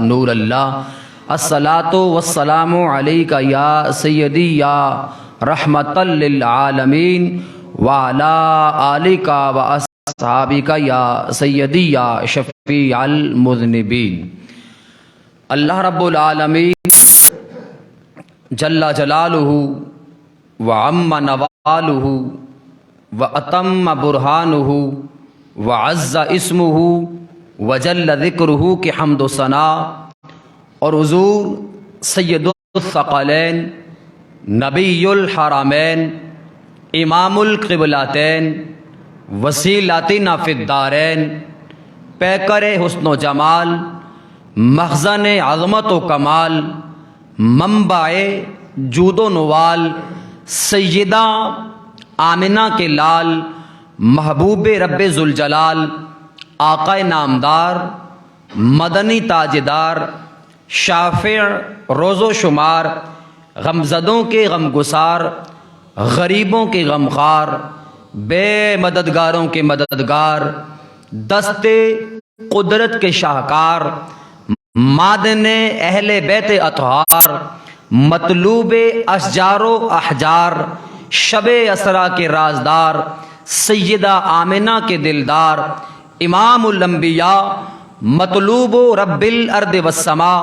نور اللہ الصلاۃ والسلام علیک یا سیدی یا رحمۃ للعالمین وعلی آلک و اصحابک یا سیدی یا شفیع المذنبین۔ اللہ رب العالمین جل جلالہ وعم نوالہ واتم برہانہ وعز اسمہ وجل ذکرہ کی حمد و ثنا اور حضور سید الثقلین نبی الحرمین امام القبلتین وسیلتنا فی الدارین پیکر حسن و جمال مخزن عظمت و کمال منبع جود و نوال سیدہ آمنہ کے لال محبوب رب ذوالجلال آقا نامدار مدنی تاجدار شافع روز و شمار غمزدوں کے غمگسار غریبوں کے غمخوار بے مددگاروں کے مددگار دست قدرت کے شاہکار معدن اہل بیت اطہار مطلوب اشجار و احجار شب اسرا کے رازدار سیدہ آمنہ کے دلدار امام الانبیاء مطلوب رب الارض والسماء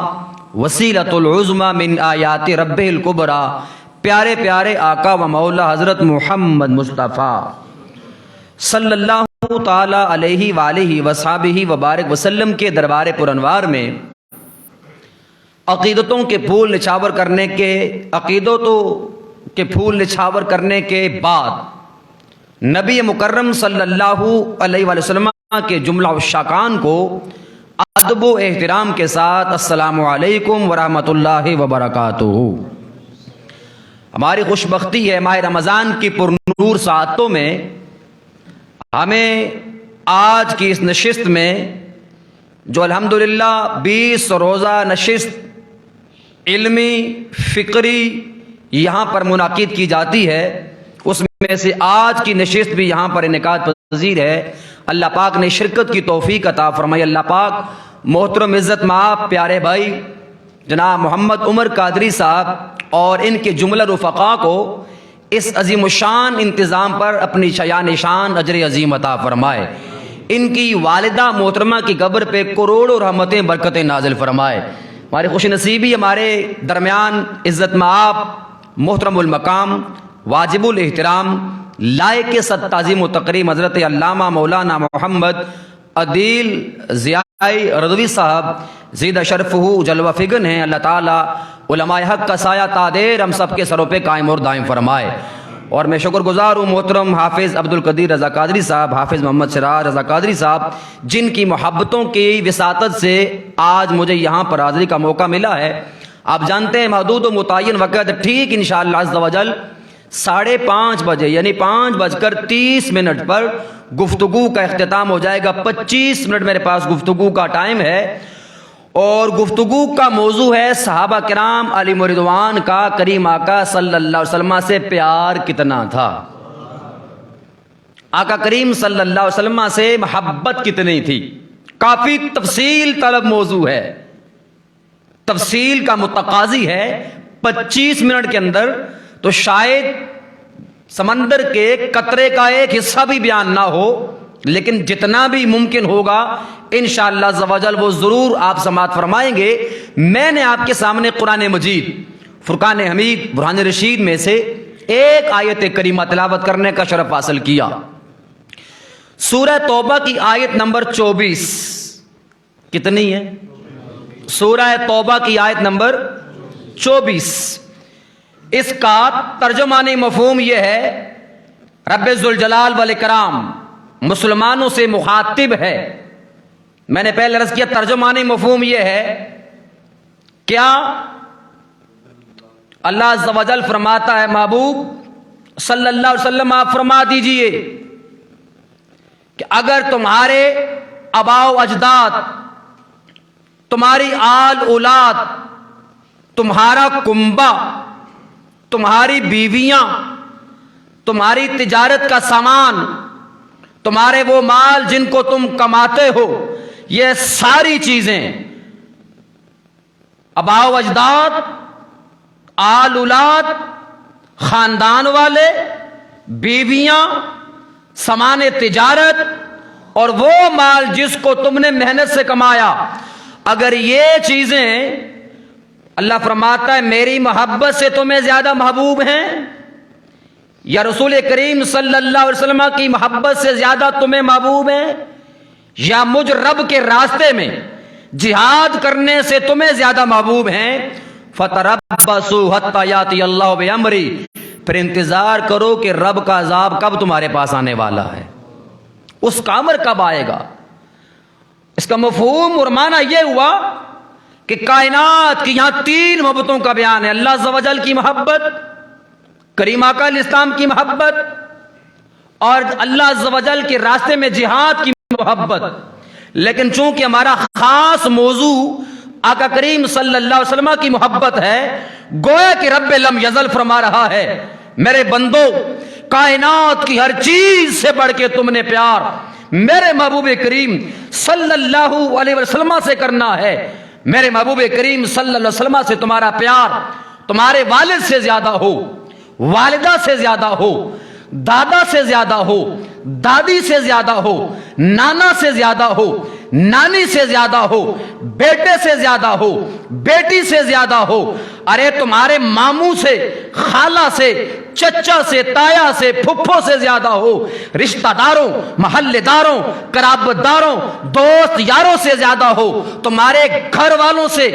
وسیلۃ العظمی من آیات رب الکبریٰ پیارے پیارے آقا و مولا حضرت محمد مصطفیٰ صلی اللہ تعالی علیہ وآلہ وصحبہ وبارک وسلم کے دربار پرانوار میں عقیدتوں کے پھول نچھاور کرنے کے پھول نچھاور کرنے کے بعد نبی مکرم صلی اللہ علیہ وآلہ وسلم کے جملہ الشاکان کو ادب و احترام کے ساتھ السلام علیکم ورحمۃ اللہ وبرکاتہ۔ ہماری خوش بختی ہے ماہ رمضان کی پرنور ساعتوں میں ہمیں آج کی اس نشست میں جو الحمدللہ 20 روزہ نشست علمی فکری یہاں پر منعقد کی جاتی ہے، اس میں سے آج کی نشست بھی یہاں پر انعقاد پذیر ہے۔ اللہ پاک نے شرکت کی توفیق عطا فرمائی۔ اللہ پاک محترم عزت مآب پیارے بھائی جناب محمد عمر قادری صاحب اور ان کے جملہ رفقا کو اس عظیم الشان انتظام پر اپنی شایان شان اجر عظیم عطا فرمائے۔ ان کی والدہ محترمہ کی قبر پہ کروڑوں رحمتیں برکتیں نازل فرمائے۔ ہماری خوش نصیبی ہمارے درمیان عزت مآب محترم المقام واجب الاحترام لائق صد تعظیم و تکریم حضرت علامہ مولانا محمد عدیل ضیائی رضوی صاحب زیدہ شرفہ جلوہ فگن ہیں۔ اللہ تعالیٰ علماء حق کا سایہ تادیر ہم سب کے سروں پہ قائم اور دائم فرمائے۔ اور میں شکر گزار ہوں محترم حافظ عبدالقدیر رضا قادری صاحب، حافظ محمد سراج رضا قادری صاحب، جن کی محبتوں کی وساطت سے آج مجھے یہاں پر حاضری کا موقع ملا ہے۔ آپ جانتے ہیں محدود و متعین وقت ٹھیک انشاءاللہ عز و جل 5:30 بجے یعنی 5:30 پر گفتگو کا اختتام ہو جائے گا۔ 25 منٹ میرے پاس گفتگو کا ٹائم ہے اور گفتگو کا موضوع ہے صحابہ کرام علیہم رضوان کا کریم آقا صلی اللہ علیہ وسلم سے پیار کتنا تھا، آقا کریم صلی اللہ علیہ وسلم سے محبت کتنی تھی۔ کافی تفصیل طلب موضوع ہے، تفصیل کا متقاضی ہے۔ 25 منٹ کے اندر تو شاید سمندر کے قطرے کا ایک حصہ بھی بیان نہ ہو، لیکن جتنا بھی ممکن ہوگا انشاءاللہ عز و جل وہ ضرور آپ سماعت فرمائیں گے۔ میں نے آپ کے سامنے قرآن مجید فرقان حمید برہان رشید میں سے ایک آیت کریمہ تلاوت کرنے کا شرف حاصل کیا۔ سورہ توبہ کی آیت نمبر 24 کتنی ہے؟ سورہ توبہ کی آیت نمبر 24۔ اس کا ترجمانی مفہوم یہ ہے، رب ذوالجلال والاکرام مسلمانوں سے مخاطب ہے۔ میں نے پہلے عرض کیا ترجمانی مفہوم یہ ہے، کیا اللہ عز و جل فرماتا ہے محبوب صلی اللہ علیہ وسلم آپ فرما دیجئے کہ اگر تمہارے آباء و اجداد، تمہاری آل اولاد، تمہارا کنبہ، تمہاری بیویاں، تمہاری تجارت کا سامان، تمہارے وہ مال جن کو تم کماتے ہو، یہ ساری چیزیں آباء و اجداد، آل اولاد، خاندان والے، بیویاں، سامان تجارت اور وہ مال جس کو تم نے محنت سے کمایا، اگر یہ چیزیں اللہ فرماتا ہے میری محبت سے تمہیں زیادہ محبوب ہیں، یا رسول کریم صلی اللہ علیہ وسلم کی محبت سے زیادہ تمہیں محبوب ہیں، یا مجھ رب کے راستے میں جہاد کرنے سے تمہیں زیادہ محبوب ہیں، فَتَرَبَّصُوا حَتَّى يَأْتِيَ اللَّهُ بِأَمْرِهِ، پھر انتظار کرو کہ رب کا عذاب کب تمہارے پاس آنے والا ہے، اس کا امر کب آئے گا۔ اس کا مفہوم اور معنی یہ ہوا کہ کائنات کی یہاں تین محبتوں کا بیان ہے، اللہ عز و جل کی محبت، کریم آقا علیہ السلام کی محبت، اور اللہ عز و جل کے راستے میں جہاد کی محبت۔ لیکن چونکہ ہمارا خاص موضوع آقا کریم صلی اللہ علیہ وسلم کی محبت ہے، گویا کہ رب لم یزل فرما رہا ہے میرے بندو، کائنات کی ہر چیز سے بڑھ کے تم نے پیار میرے محبوب کریم صلی اللہ علیہ وسلم سے کرنا ہے۔ میرے محبوب کریم صلی اللہ علیہ وسلم سے تمہارا پیار تمہارے والد سے زیادہ ہو، والدہ سے زیادہ ہو، دادا سے زیادہ ہو، دادی سے زیادہ ہو، نانا سے زیادہ ہو، نانی سے زیادہ ہو، بیٹے سے زیادہ ہو، بیٹی سے زیادہ ہو، ارے تمہارے ماموں سے، خالہ سے، چچا سے، تایا سے، پھپھو سے زیادہ ہو، رشتہ داروں، محلے داروں، قرابت داروں، دوست یاروں سے زیادہ ہو، تمہارے گھر والوں سے،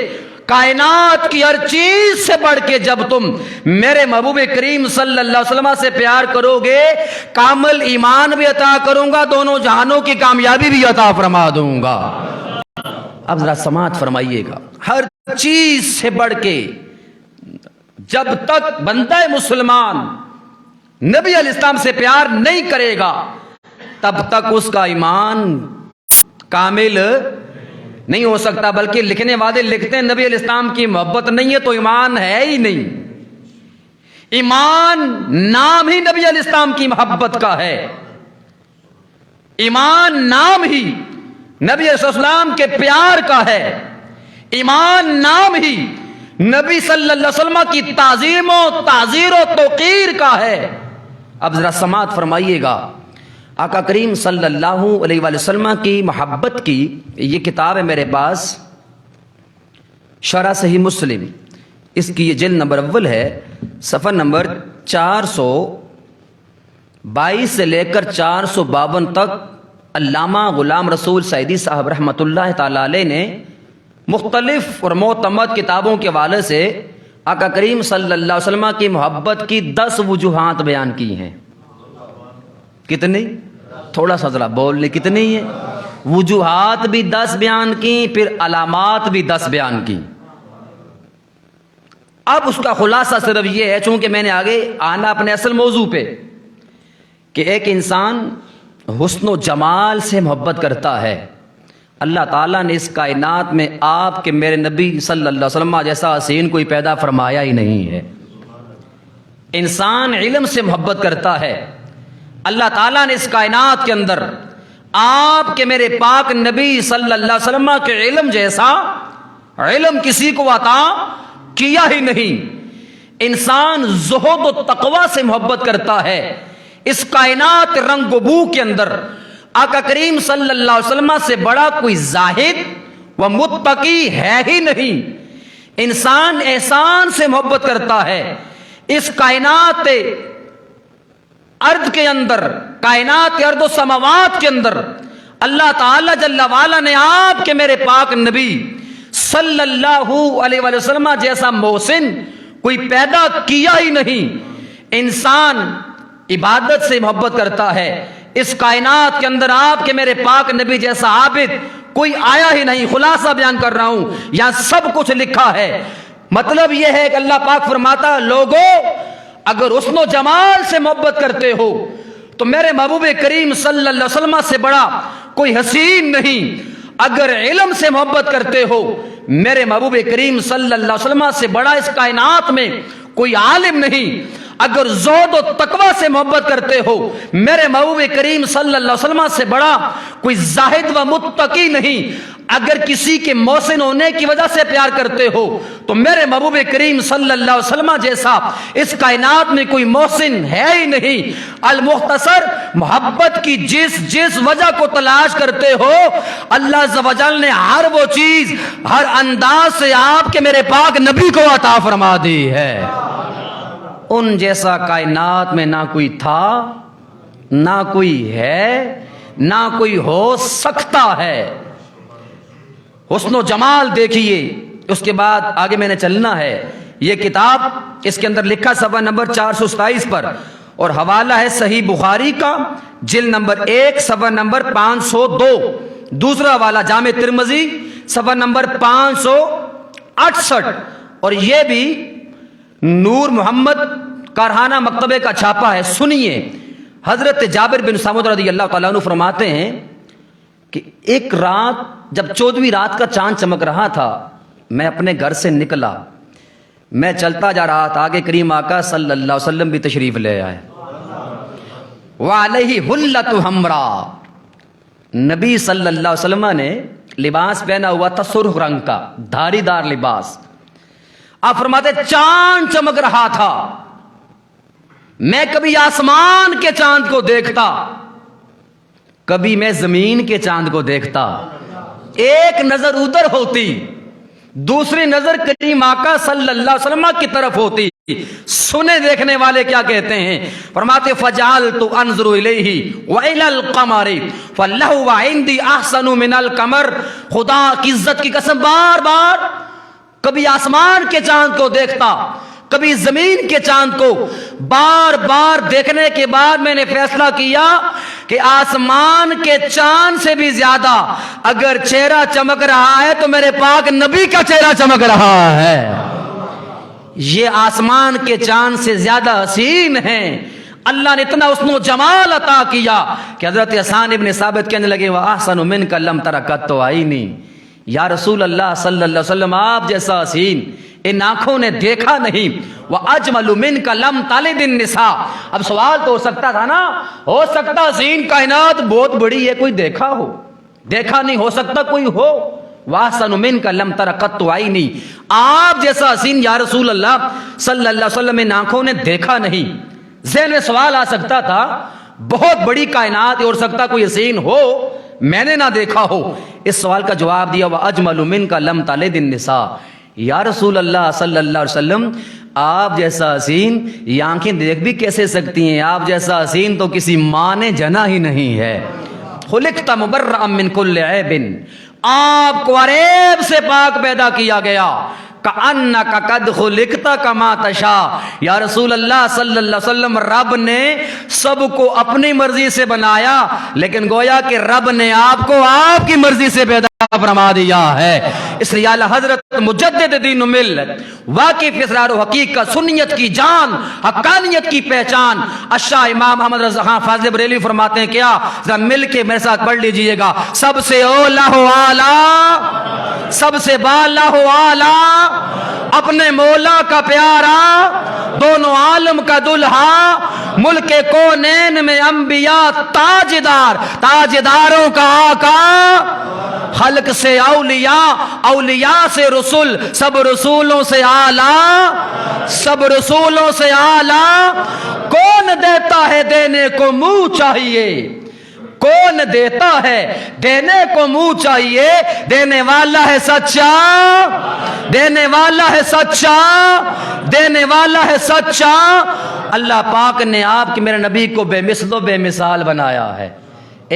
کائنات کی ہر چیز سے بڑھ کے جب تم میرے محبوب کریم صلی اللہ علیہ وسلم سے پیار کرو گے، کامل ایمان بھی عطا کروں گا، دونوں جہانوں کی کامیابی بھی عطا فرما دوں گا۔ اب ذرا سماعت فرمائیے گا، ہر چیز سے بڑھ کے جب تک بندہ مسلمان نبی علیہ السلام سے پیار نہیں کرے گا تب تک اس کا ایمان کامل نہیں ہو سکتا، بلکہ لکھنے والے لکھتے ہیں نبی علیہ السلام کی محبت نہیں ہے تو ایمان ہے ہی نہیں۔ ایمان نام ہی نبی علیہ السلام کی محبت کا ہے، ایمان نام ہی نبی علیہ السلام کے پیار کا ہے، ایمان نام ہی نبی صلی اللہ علیہ وسلم کی تعظیم و تعزیر و توقیر کا ہے۔ اب ذرا سماعت فرمائیے گا، آقا کریم صلی اللہ علیہ وآلہ وسلم کی محبت کی یہ کتاب ہے میرے پاس، شرح صحیح مسلم، اس کی یہ جلد نمبر اول ہے، صفحہ نمبر 422 سے لے کر 452 تک علامہ غلام رسول سعیدی صاحب رحمۃ اللہ تعالی علیہ نے مختلف اور معتمد کتابوں کے حوالے سے آقا کریم صلی اللہ علیہ وسلم کی محبت کی 10 وجوہات بیان کی ہیں۔ کتنی؟ تھوڑا سا ذرا بول لیں، کتنی ہیں؟ وجوہات بھی 10 بیان کی، پھر علامات بھی 10 بیان کی۔ اب اس کا خلاصہ صرف یہ ہے، چونکہ میں نے آگے آنا اپنے اصل موضوع پہ، کہ ایک انسان حسن و جمال سے محبت کرتا ہے۔ اللہ تعالیٰ نے اس کائنات میں آپ کے میرے نبی صلی اللہ علیہ وسلم جیسا حسین کوئی پیدا فرمایا ہی نہیں ہے۔ انسان علم سے محبت کرتا ہے، اللہ تعالیٰ نے اس کائنات کے اندر آپ کے میرے پاک نبی صلی اللہ علیہ وسلم کے علم جیسا علم کسی کو عطا کیا ہی نہیں۔ انسان زہد و تقوی سے محبت کرتا ہے، اس کائنات رنگ و بو کے اندر آقا کریم صلی اللہ علیہ وسلم سے بڑا کوئی زاہد و متقی ہے ہی نہیں۔ انسان احسان سے محبت کرتا ہے، اس کائنات ارض کے اندر، کائنات ارض و سماوات کے اندر اللہ تعالی جل وعلا نے آپ کے میرے پاک نبی صلی اللہ علیہ وآلہ وسلم جیسا محسن کوئی پیدا کیا ہی نہیں۔ انسان عبادت سے محبت کرتا ہے، اس کائنات کے اندر آپ کے میرے پاک نبی جیسا عابد کوئی آیا ہی نہیں۔ خلاصہ بیان کر رہا ہوں، یہاں سب کچھ لکھا ہے۔ مطلب یہ ہے کہ اللہ پاک فرماتا، لوگوں اگر حسن و جمال سے محبت کرتے ہو تو میرے محبوب کریم صلی اللہ علیہ وسلم سے بڑا کوئی حسین نہیں۔ اگر علم سے محبت کرتے ہو میرے محبوب کریم صلی اللہ علیہ وسلم سے بڑا اس کائنات میں کوئی عالم نہیں۔ اگر زہد و تقوی سے محبت کرتے ہو میرے محبوب کریم صلی اللہ علیہ وسلم سے بڑا کوئی زاہد و متقی نہیں، اگر کسی کے محسن ہونے کی وجہ سے پیار کرتے ہو تو میرے محبوب کریم صلی اللہ علیہ وسلم جیسا اس کائنات میں کوئی محسن ہے ہی نہیں۔ المختصر، محبت کی جس وجہ کو تلاش کرتے ہو اللہ عز و جل نے ہر وہ چیز ہر انداز سے آپ کے میرے پاک نبی کو عطا فرما دی ہے۔ ان جیسا کائنات میں نہ کوئی تھا، نہ کوئی ہے، نہ کوئی ہو سکتا ہے۔ حسن و جمال دیکھیے۔ اس کے بعد آگے میں نے چلنا ہے۔ یہ کتاب اس کے اندر لکھا صفحہ نمبر 427 پر، اور حوالہ ہے صحیح بخاری کا جلد نمبر 1 صفحہ نمبر 502۔ دوسرا حوالہ جامع ترمذی صفحہ نمبر 568، اور یہ بھی نور محمد کارخانہ مکتبے کا چھاپا ہے۔ سنیے، حضرت جابر بن سمرہ رضی اللہ تعالیٰ عنہ فرماتے ہیں کہ ایک رات جب 14ویں رات کا چاند چمک رہا تھا، میں اپنے گھر سے نکلا، میں چلتا جا رہا تھا، آگے کریم آقا صلی اللہ علیہ وسلم بھی تشریف لے آئے۔ وعلیہ حلۃ حمرا، نبی صلی اللہ علیہ وسلم نے لباس پہنا ہوا تھا سرخ رنگ کا دھاری دار لباس۔ آپ فرماتے چاند چمک رہا تھا، میں کبھی آسمان کے چاند کو دیکھتا، کبھی میں زمین کے چاند کو دیکھتا، ایک نظر ادھر ہوتی، دوسری نظر کریم آقا صلی اللہ علیہ وسلم کی طرف ہوتی۔ سنے دیکھنے والے کیا کہتے ہیں، فرماتے فجعلت انظر الیہ والى القمر فلهو عندي احسن من القمر۔ خدا کی عزت کی قسم بار بار کبھی آسمان کے چاند کو دیکھتا، کبھی زمین کے چاند کو، بار بار دیکھنے کے بعد میں نے فیصلہ کیا کہ آسمان کے چاند سے بھی زیادہ اگر چہرہ چمک رہا ہے تو میرے پاک نبی کا چہرہ چمک رہا ہے۔ یہ آسمان کے چاند سے زیادہ حسین ہیں۔ اللہ نے اتنا حسن و جمال عطا کیا کہ حضرت حسان ابن ثابت کہنے لگے وَأَحْسَنُ مِنْكَ لَمْ تَرَ قَطُّ عَيْنِي، یا رسول اللہ صلی اللہ علیہ وسلم آپ جیسا حسین ان آنکھوں نے دیکھا نہیں۔ وَأَجْمَلُ مِنْكَ لَمْ تَلِدِ النِّسَاء۔ اب سوال تو ہو سکتا تھا نا، ہو سکتا حسین کائنات بہت بڑی ہے کوئی دیکھا ہو، دیکھا نہیں ہو سکتا کوئی ہو۔ وَأَحْسَنُ مِنْكَ لَمْ تَرَ قَطُّ عَيْنِي، آپ جیسا حسین یا رسول اللہ صلی اللہ علیہ وسلم ان آنکھوں نے دیکھا نہیں۔ ذہن میں سوال آ سکتا تھا بہت بڑی کائنات اور سکتا کوئی حسین ہو میں نے نہ دیکھا ہو۔ اس سوال کا جواب دیا وَأَجْمَلُ مِنْكَ لَمْ تَلِدِ النِّسَاء، یا رسول اللہ صلی اللہ علیہ وسلم آپ جیسا حسین یہ آنکھیں دیکھ بھی کیسے سکتی ہیں، آپ جیسا حسین تو کسی ماں نے جنا ہی نہیں ہے۔ خلقت مبرأ من کل عیب، آپ کو ہر عیب سے پاک پیدا کیا گیا۔ کأنک قد خلقت کما تشاء، یا رسول اللہ صلی اللہ علیہ وسلم رب نے سب کو اپنی مرضی سے بنایا، لیکن گویا کہ رب نے آپ کو آپ کی مرضی سے پیدا فرما دیا ہے۔ اس لیے اعلیٰ حضرت مجدد دین و ملت، واقف اسرار و حقیقت، سنیت کی جان، حقانیت کی پہچان، الشاہ امام محمد رضا خان فاضل بریلوی فرماتے ہیں کیا، ذرا مل کے میرے ساتھ پڑھ لیجئے گا، سب سے اولا ہو اعلیٰ، سب سے بالا ہو اعلیٰ، اپنے مولا کا پیارا، دونوں عالم کا دلہا، ملک کونین میں انبیاء تاجدار، تاجداروں کا آقا، خلق سے اولیاء، اولیاء سے رسول، سب رسولوں سے اعلیٰ، سب رسولوں سے اعلیٰ۔ کون دیتا ہے دینے کو منہ چاہیے، کون دیتا ہے دینے کو منہ چاہیے، دینے والا ہے سچا، دینے والا ہے سچا، دینے والا ہے سچا۔ اللہ پاک نے آپ کے میرے نبی کو بے مثل و بے مثال بنایا ہے۔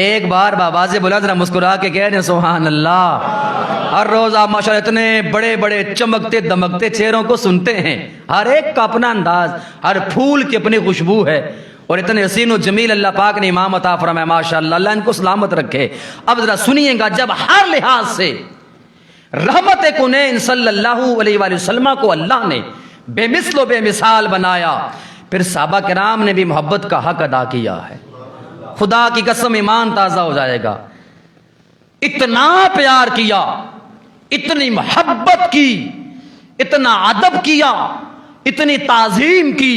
ایک بار بآواز بلند ذرا مسکرا کے کہہ دیں سبحان اللہ۔ ہر روز آپ ماشاءاللہ اتنے بڑے بڑے چمکتے دمکتے چہروں کو سنتے ہیں، ہر ایک کا اپنا انداز، ہر پھول کی اپنی خوشبو ہے، اور اتنے حسین و جمیل اللہ پاک نے امام عطا فرمایا ماشاءاللہ، اللہ ان کو سلامت رکھے۔ اب ذرا سنیے گا، جب ہر لحاظ سے رحمت کونین صلی اللہ علیہ وآلہ وسلم کو اللہ نے بے مثل و بے مثال بنایا، پھر صحابہ کرام نے بھی محبت کا حق ادا کیا ہے۔ خدا کی قسم ایمان تازہ ہو جائے گا، اتنا پیار کیا، اتنی محبت کی، اتنا ادب کیا، اتنی تعظیم کی،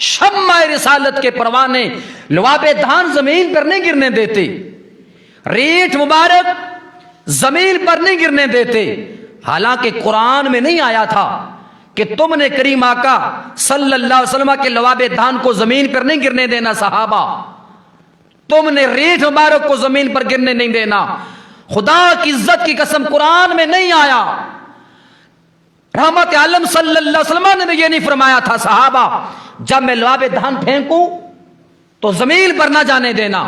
شمع رسالت کے پروانے لعاب دہان زمین پر نہیں گرنے دیتے، ریٹھ مبارک زمین پر نہیں گرنے دیتے۔ حالانکہ قرآن میں نہیں آیا تھا کہ تم نے کریم آقا صلی اللہ علیہ وسلم کے لعاب دہان کو زمین پر نہیں گرنے دینا، صحابہ تم نے ریٹھ مبارک کو زمین پر گرنے نہیں دینا۔ خدا کی عزت کی قسم قرآن میں نہیں آیا، رحمت عالم صلی اللہ علیہ وسلم نے یہ نہیں فرمایا تھا صحابہ جب میں لعاب دہان پھینکوں تو زمین پر نہ جانے دینا،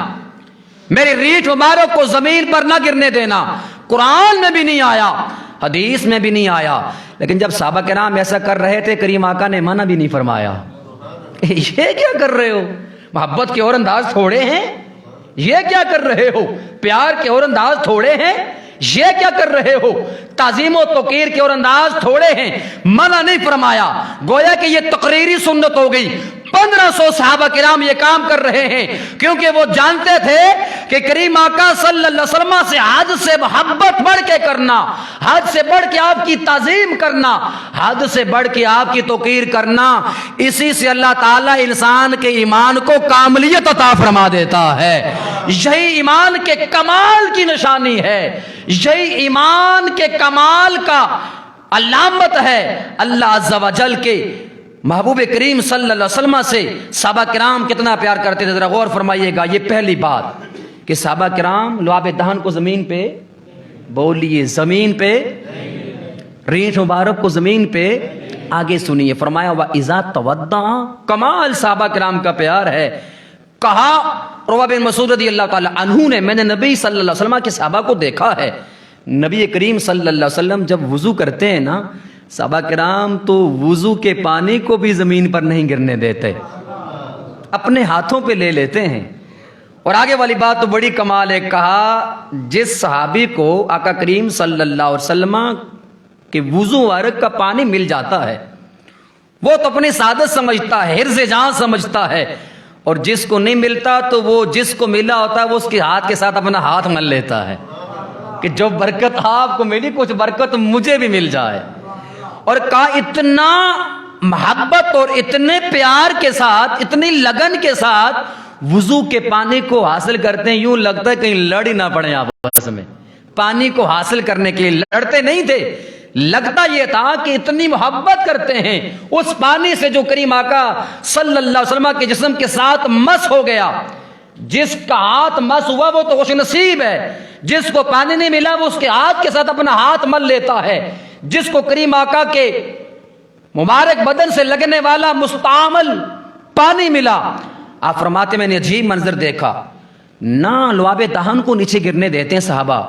میری ریٹھ مبارک کو زمین پر نہ گرنے دینا۔ قرآن میں بھی نہیں آیا، حدیث میں بھی نہیں آیا، لیکن جب صحابہ کرام ایسا کر رہے تھے کریم آقا نے منع بھی نہیں فرمایا۔ یہ کیا کر رہے ہو؟ محبت کے اور انداز تھوڑے ہیں؟ یہ کیا کر رہے ہو؟ پیار کے اور انداز تھوڑے ہیں؟ یہ کیا کر رہے ہو؟ تعظیم و توقیر کے اور انداز تھوڑے ہیں؟ منع نہیں فرمایا، گویا کہ یہ تقریری سنت ہو گئی۔ 1500 صحابہ کرام یہ کام کر رہے ہیں کیونکہ وہ جانتے تھے کہ کریم آقا صلی اللہ علیہ وسلم سے حد سے محبت بڑھ کے کرنا، حد سے بڑھ کے آپ کی تعظیم کرنا، حد سے بڑھ کے آپ کی توقیر کرنا، اسی سے اللہ تعالیٰ انسان کے ایمان کو کاملیت عطا فرما دیتا ہے۔ یہی ایمان کے کمال کی نشانی ہے، یہی ایمان کے کمال کا علامت ہے۔ اللہ عز و جل کے محبوب کریم صلی اللہ علیہ وسلم سے صحابہ کرام کتنا پیار کرتے تھے، ذرا غور فرمائیے گا۔ یہ پہلی بات کہ صحابہ کرام لعاب دہان کو زمین پہ، بولیے زمین پہ، ریٹھ مبارک کو زمین پہ، آگے سنیے فرمایا وَإِذَا تَوَضَّأَ، کمال صحابہ کرام کا پیار ہے۔ کہا عروہ بن مسعود رضی اللہ تعالی عنہ نے، میں نے نبی صلی اللہ علیہ وسلم کے صحابہ کو دیکھا ہے، نبی کریم صلی اللہ علیہ وسلم جب وضو کرتے ہیں نا، صحابہ کرام تو وضو کے پانی کو بھی زمین پر نہیں گرنے دیتے، اپنے ہاتھوں پہ لے لیتے ہیں۔ اور آگے والی بات تو بڑی کمال ہے، کہا جس صحابی کو آقا کریم صلی اللہ علیہ وسلم کے وضو مبارک کا پانی مل جاتا ہے وہ تو اپنی سعادت سمجھتا ہے، حرز جان سمجھتا ہے، اور جس کو نہیں ملتا تو وہ جس کو ملا ہوتا ہے وہ اس کے ہاتھ کے ساتھ اپنا ہاتھ مل لیتا ہے کہ جو برکت آپ کو ملی کچھ برکت مجھے بھی مل جائے۔ اور کہا اتنا محبت اور اتنے پیار کے ساتھ، اتنی لگن کے ساتھ وضو کے پانی کو حاصل کرتے ہیں، یوں لگتا ہے کہیں لڑ ہی نہ پڑے آپس میں، پانی کو حاصل کرنے کے لیے لڑتے نہیں تھے، لگتا یہ تھا کہ اتنی محبت کرتے ہیں اس پانی سے جو کریم آقا صلی اللہ علیہ وسلم کے جسم کے ساتھ مس ہو گیا۔ جس کا ہاتھ مس ہوا وہ تو خوش نصیب ہے، جس کو پانی نہیں ملا وہ اس کے ہاتھ کے ساتھ اپنا ہاتھ مل لیتا ہے۔ جس کو کریم آقا کے مبارک بدن سے لگنے والا مستعمل پانی ملا، آپ فرماتے میں نے عجیب منظر دیکھا، نہ لعاب دہان کو نیچے گرنے دیتے ہیں صحابہ،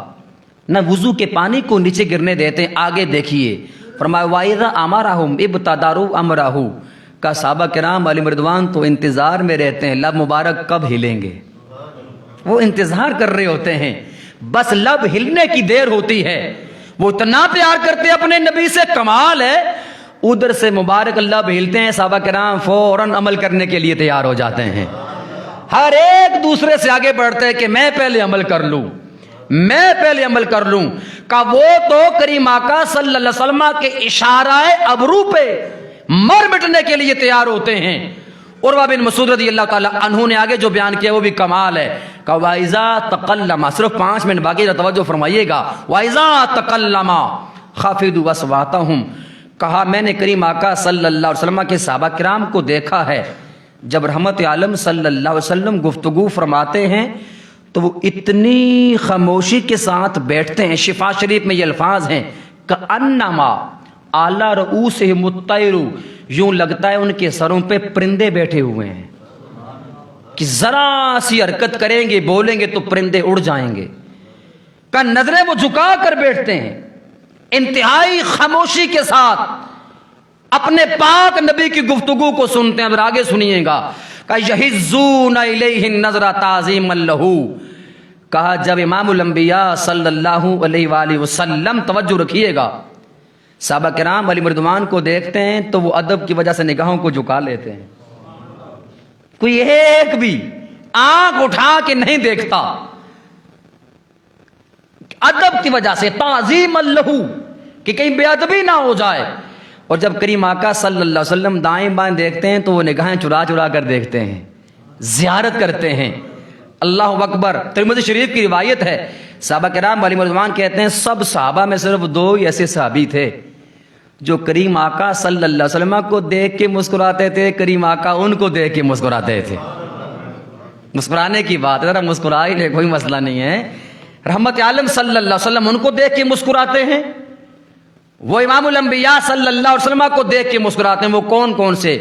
نہ وضو کے پانی کو نیچے گرنے دیتے ہیں۔ آگے دیکھیے فرمایا وَإِذَا أَمَرَهُمْ ابْتَدَرُوا أَمْرَهُ، کا صحابہ کرام علیہ رضوان تو انتظار میں رہتے ہیں لب مبارک کب ہلیں گے، وہ انتظار کر رہے ہوتے ہیں، بس لب ہلنے کی دیر ہوتی ہے۔ وہ اتنا پیار کرتے اپنے نبی سے، کمال ہے، ادھر سے مبارک لب ہلتے ہیں، صحابہ کرام فوراً عمل کرنے کے لیے تیار ہو جاتے ہیں، ہر ایک دوسرے سے آگے بڑھتے ہیں کہ میں پہلے عمل کر لوں، میں پہلے عمل کر لوں۔ کہ وہ تو کریم آقا صلی اللہ علیہ وسلم کے اشارہ ابرو پہ مر مٹنے کے لیے تیار ہوتے ہیں۔ عروہ بن مسعود رضی اللہ تعالی عنہ نے آگے جو بیان کیا وہ بھی کمال ہے، کہ وَإِذَا تَقَلَّمَ، صرف 5 منٹ باقی توجہ فرمائیے گا، وَإِذَا تَقَلَّمَ خَفِضُوا أَصْوَاتَهُمْ، کہا میں نے کریم آقا صلی اللہ علیہ وسلم کے صحابہ کرام کو دیکھا ہے جب رحمت عالم صلی اللہ علیہ وسلم گفتگو فرماتے ہیں تو وہ اتنی خاموشی کے ساتھ بیٹھتے ہیں، شفا شریف میں یہ الفاظ ہیں کأنما علی رؤوسہم الطیر، یوں لگتا ہے ان کے سروں پہ پرندے بیٹھے ہوئے ہیں، کہ ذرا سی حرکت کریں گے بولیں گے تو پرندے اڑ جائیں گے، کہ نظریں وہ جھکا کر بیٹھتے ہیں، انتہائی خاموشی کے ساتھ اپنے پاک نبی کی گفتگو کو سنتے ہیں۔ اب آگے سنیے گا، کہ یحزون الیہ النظر تعظیما لہ، کہا جب امام الانبیاء صلی اللہ علیہ وآلہ وسلم، توجہ رکھیے گا، صحابہ کرام علیہ رضوان کو دیکھتے ہیں تو وہ ادب کی وجہ سے نگاہوں کو جھکا لیتے ہیں، کوئی ایک بھی آنکھ اٹھا کے نہیں دیکھتا، ادب کی وجہ سے، تعظیم لہ، کہ کہیں بے ادبی نہ ہو جائے۔ اور جب کریم آقا صلی اللہ علیہ وسلم دائیں بائیں دیکھتے ہیں تو وہ نگاہیں چرا چرا کر دیکھتے ہیں، زیارت کرتے ہیں۔ اللہ اکبر۔ ترمذی شریف کی روایت ہے، صحابہ کرام علیہم رضوان کہتے ہیں سب صحابہ میں صرف 2 ہی ایسے صحابی تھے جو کریم آقا صلی اللہ علیہ وسلم کو دیکھ کے مسکراتے تھے، کریم آقا ان کو دیکھ کے مسکراتے تھے۔ مسکرانے کی بات ہے، ذرا مسکرا ہی لے، کوئی مسئلہ نہیں ہے۔ رحمت عالم صلی اللہ علیہ وسلم ان کو دیکھ کے مسکراتے ہیں، وہ امام الانبیاء صلی اللہ علیہ وسلم کو دیکھ کے مسکراتے ہیں۔ وہ کون کون سے؟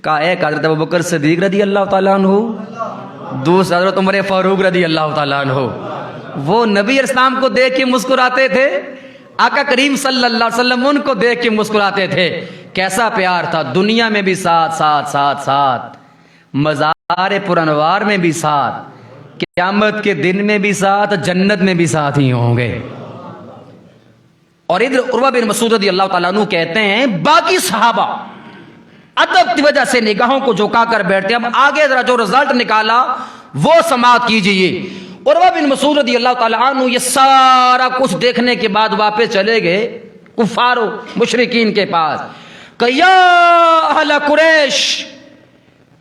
کہا ایک حضرت ابوبکر صدیق رضی اللہ تعالیٰ عنہ، دوسرا حضرت عمر فاروق رضی اللہ تعالیٰ عنہ۔ وہ نبی اسلام کو دیکھ کے مسکراتے تھے، آقا کریم صلی اللہ علیہ وسلم ان کو دیکھ کے مسکراتے تھے۔ کیسا پیار تھا، دنیا میں بھی ساتھ ساتھ ساتھ ساتھ، مزار پرانوار میں بھی ساتھ، قیامت کے دن میں بھی ساتھ، جنت میں بھی ساتھ ہی ہوں گے۔ اور ادھر عروہ بن مسعود رضی اللہ تعالیٰ عنہ کہتے ہیں باقی صحابہ ادب کی وجہ سے نگاہوں کو جھکا کر بیٹھتے ہیں۔ اب آگے ذرا جو رزلٹ نکالا وہ سماعت کیجئے۔ عروہ بن مسعود رضی اللہ تعالیٰ عنہ یہ سارا کچھ دیکھنے کے بعد واپس چلے گئے کفار و مشرکین کے پاس کہ یا اہل قریش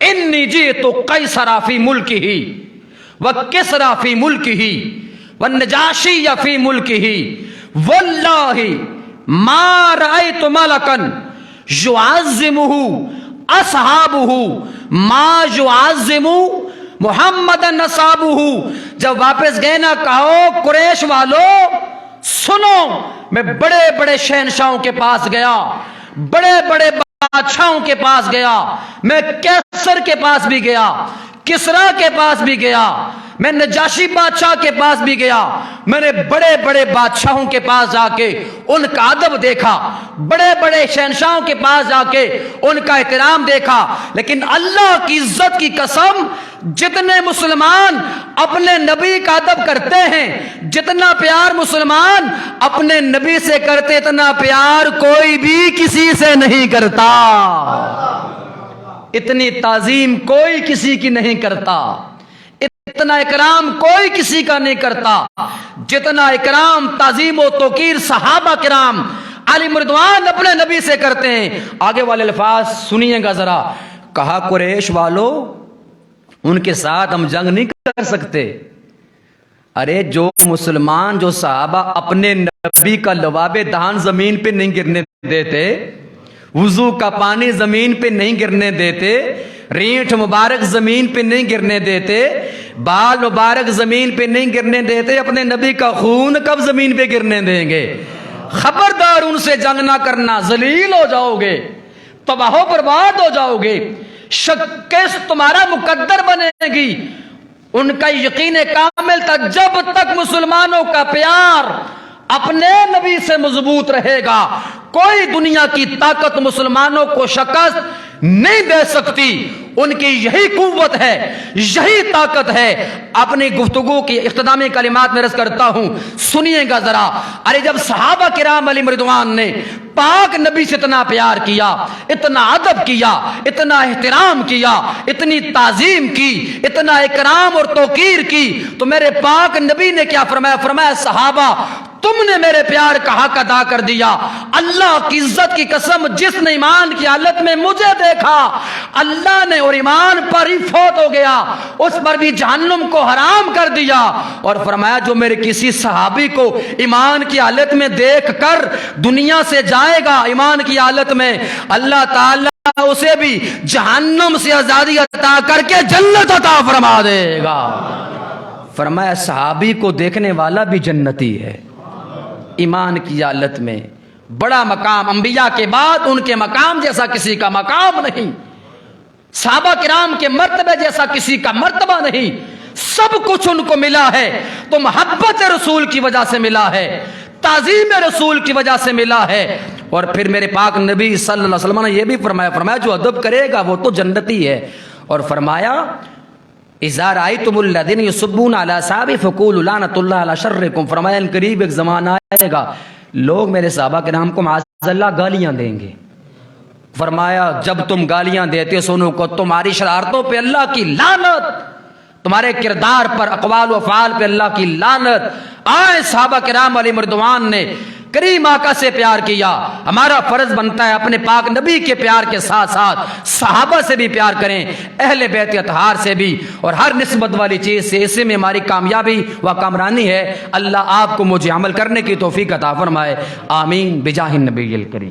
انی جئت قیصر فی ملکہ وکسری فی ملکہ والنجاشی فی ملکہ واللہ ما رأیت ملکا یعظمہ اصحابہ ما یعظم محمد نصابہ۔ جب واپس گئے نا کہو قریش والو سنو، میں بڑے بڑے شہنشاہوں کے پاس گیا، بڑے بڑے بادشاہوں کے پاس گیا، میں کیسر کے پاس بھی گیا، کسرا کے پاس بھی گیا، میں نجاشی بادشاہ کے پاس بھی گیا، میں نے بڑے بڑے بادشاہوں کے پاس جا کے ان کا ادب دیکھا، بڑے بڑے شہنشاہوں کے پاس جا کے ان کا احترام دیکھا، لیکن اللہ کی عزت کی قسم جتنے مسلمان اپنے نبی کا ادب کرتے ہیں، جتنا پیار مسلمان اپنے نبی سے کرتے، اتنا پیار کوئی بھی کسی سے نہیں کرتا، اتنی تعظیم کوئی کسی کی نہیں کرتا، اتنا اکرام کوئی کسی کا نہیں کرتا جتنا اکرام تعظیم و توقیر صحابہ کرام علیہم رضوان اپنے نبی سے کرتے ہیں۔ آگے والے الفاظ سنیے گا ذرا۔ کہا قریش والو ان کے ساتھ ہم جنگ نہیں کر سکتے۔ ارے جو مسلمان جو صحابہ اپنے نبی کا لباب دہان زمین پہ نہیں گرنے دیتے، وضو کا پانی زمین پہ نہیں گرنے دیتے، ریٹھ مبارک زمین پہ نہیں گرنے دیتے، بال مبارک زمین پہ نہیں گرنے دیتے، اپنے نبی کا خون کب زمین پہ گرنے دیں گے؟ خبردار ان سے جنگ نہ کرنا، ذلیل ہو جاؤ گے، تباہ و برباد ہو جاؤ گے، شکست تمہارا مقدر بنے گی۔ ان کا یقین کامل تھا جب تک مسلمانوں کا پیار اپنے نبی سے مضبوط رہے گا کوئی دنیا کی طاقت مسلمانوں کو شکست نہیں دے سکتی۔ ان کی یہی قوت ہے، یہی طاقت ہے۔ اپنی گفتگو کی اختتامی کلمات میں عرض کرتا ہوں، سنیے گا ذرا۔ ارے جب صحابہ کرام علیہم رضوان نے پاک نبی سے اتنا پیار کیا، اتنا ادب کیا، اتنا احترام کیا، اتنی تعظیم کی، اتنا اکرام اور توقیر کی، تو میرے پاک نبی نے کیا فرمایا؟ فرمایا صحابہ تم نے میرے پیار کا حق ادا کر دیا۔ اللہ کی عزت کی قسم جس نے ایمان کی حالت میں مجھے دیکھا، اللہ نے اور ایمان پر ہی فوت ہو گیا، اس پر بھی جہنم کو حرام کر دیا۔ اور فرمایا جو میرے کسی صحابی کو ایمان کی حالت میں دیکھ کر دنیا سے جائے گا ایمان کی حالت میں، اللہ تعالیٰ اسے بھی جہنم سے آزادی عطا کر کے جنت عطا فرما دے گا۔ فرمایا صحابی کو دیکھنے والا بھی جنتی ہے ایمان کی حالت میں۔ بڑا مقام، انبیاء کے بعد ان کے مقام جیسا کسی کا مقام نہیں، صحابہ کرام کے مرتبے جیسا کسی کا مرتبہ نہیں۔ سب کچھ ان کو ملا ہے تو محبت رسول کی وجہ سے ملا ہے، تعظیم رسول کی وجہ سے ملا ہے۔ اور پھر میرے پاک نبی صلی اللہ علیہ وسلم نے یہ بھی فرمایا جو ادب کرے گا وہ تو جنتی ہے۔ اور فرمایا اذا رأیتم الذین یصبون علی اصحابی فقولوا لعنۃ اللہ علی شرکم۔ فرمایا ان قریب ایک زمانہ آئے گا لوگ میرے صحابہ کرام کو معاذ اللہ گالیاں دیں گے۔ فرمایا جب تم گالیاں دیتے سنو کو تمہاری شرارتوں پہ اللہ کی لعنت، تمہارے کردار پر، اقوال و افعال پہ اللہ کی لعنت آئے۔ صحابہ کرام علیہم رضوان نے کریم آقا سے پیار کیا، ہمارا فرض بنتا ہے اپنے پاک نبی کے پیار کے ساتھ ساتھ صحابہ سے بھی پیار کریں، اہل بیت اطہار سے بھی، اور ہر نسبت والی چیز سے، اسی میں ہماری کامیابی و کامرانی ہے۔ اللہ آپ کو مجھے عمل کرنے کی توفیق عطا فرمائے، آمین بجاہ النبی الکریم۔